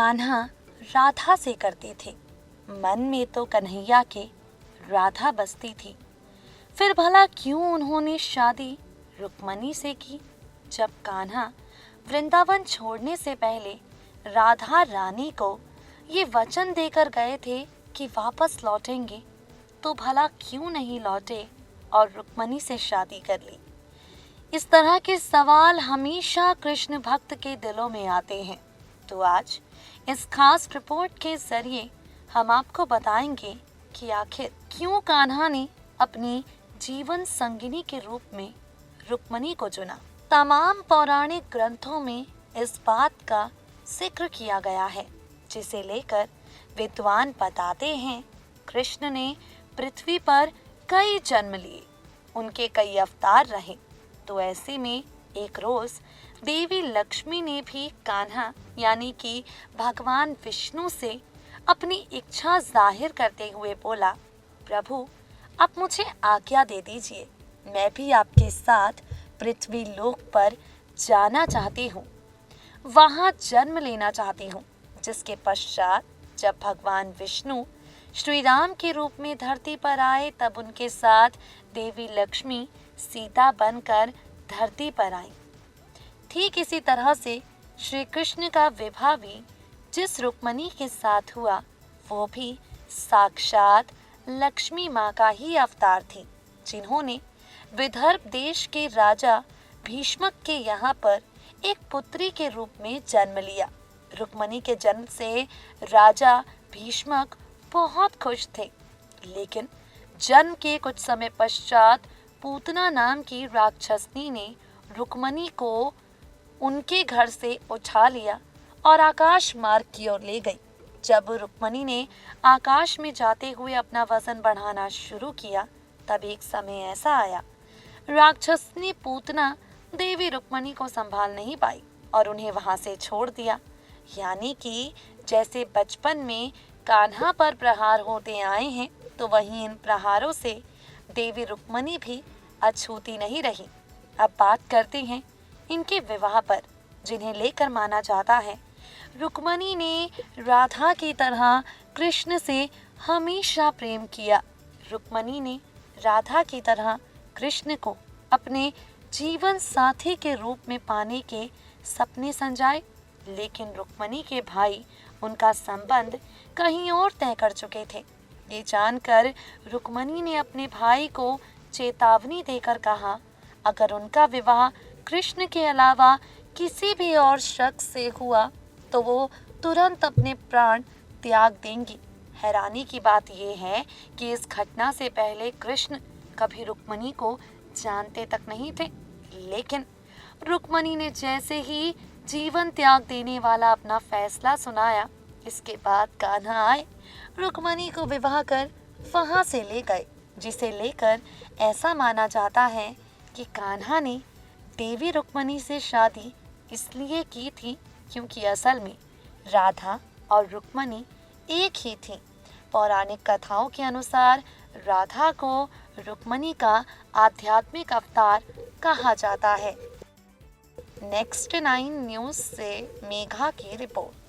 कान्हा राधा से करते थे। मन में तो कन्हैया के राधा बसती थी। फिर भला क्यों उन्होंने शादी रुक्मणी से की? जब कान्हा वृंदावन छोड़ने से पहले राधा रानी को ये वचन देकर गए थे कि वापस लौटेंगे, तो भला क्यों नहीं लौटे और रुक्मणी से शादी कर ली? इस तरह के सवाल हमेशा कृष्ण भक्त के दिलों में आते हैं। तो आज इस खास रिपोर्ट के जरिए हम आपको बताएंगे कि आखिर क्यों कान्हा ने अपनी जीवन संगिनी के रूप में रुक्मणी को चुना। तमाम पौराणिक ग्रंथों में इस बात का जिक्र किया गया है, जिसे लेकर विद्वान बताते हैं कृष्ण ने पृथ्वी पर कई जन्म लिए, उनके कई अवतार रहे। तो ऐसे में एक रोज देवी लक्ष्मी ने भी कान्हा यानी कि भगवान विष्णु से अपनी इच्छा जाहिर करते हुए बोला, प्रभु आप मुझे आज्ञा दे दीजिए, मैं भी आपके साथ पृथ्वी लोक पर जाना चाहती हूँ, वहां जन्म लेना चाहती हूँ। जिसके पश्चात जब भगवान विष्णु श्री राम के रूप में धरती पर आए, तब उनके साथ देवी लक्ष्मी सीता बनकर धरती पर आई। ठीक इसी तरह से श्री कृष्ण का विवाह भी जिस रुक्मणी के साथ हुआ, वो भी साक्षात लक्ष्मी माँ का ही अवतार थी, जिन्होंने विदर्भ देश के राजा भीष्मक के यहाँ पर एक पुत्री के रूप में जन्म लिया। रुक्मणी के जन्म से राजा भीष्मक बहुत खुश थे, लेकिन जन्म के कुछ समय पश्चात पूतना नाम की राक्षसनी ने रुक्मणी को उनके घर से उठा लिया और आकाश मार्ग की ओर ले गई। जब रुक्मणी ने आकाश में जाते हुए अपना वजन बढ़ाना शुरू किया, तब एक समय ऐसा आया, राक्षसनी पूतना देवी रुक्मणी को संभाल नहीं पाई और उन्हें वहां से छोड़ दिया। यानी कि जैसे बचपन में कान्हा पर प्रहार होते आए हैं, तो वहीं इन प्रहारों से देवी रुक्मणी भी अछूती नहीं रही। अब बात करते हैं इनके विवाह पर, जिन्हें लेकर माना जाता है रुक्मणी ने राधा की तरह कृष्ण से हमेशा प्रेम किया। रुक्मणी ने राधा की तरह कृष्ण को अपने जीवन साथी के रूप में पाने के सपने संजाए, लेकिन रुक्मणी के भाई उनका संबंध कहीं और तय कर चुके थे। ये जानकर रुक्मणी ने अपने भाई को चेतावनी देकर कहा, अगर उनका विवाह कृष्ण के अलावा किसी भी और शख्स से हुआ तो वो तुरंत अपने प्राण त्याग देंगी। हैरानी की बात यह है कि इस घटना से पहले कृष्ण कभी रुक्मणी को जानते तक नहीं थे, लेकिन रुक्मणी ने जैसे ही जीवन त्याग देने वाला अपना फैसला सुनाया, इसके बाद कान्हा आए, रुक्मणी को विवाह कर वहां से ले गए, जिसे लेकर ऐसा माना जाता है कि कान्हा ने देवी रुक्मणी से शादी इसलिए की थी क्योंकि असल में राधा और रुक्मणी एक ही थीं। पौराणिक कथाओं के अनुसार राधा को रुक्मणी का आध्यात्मिक अवतार कहा जाता है। नेक्स्ट 9 न्यूज़ से मेघा की रिपोर्ट।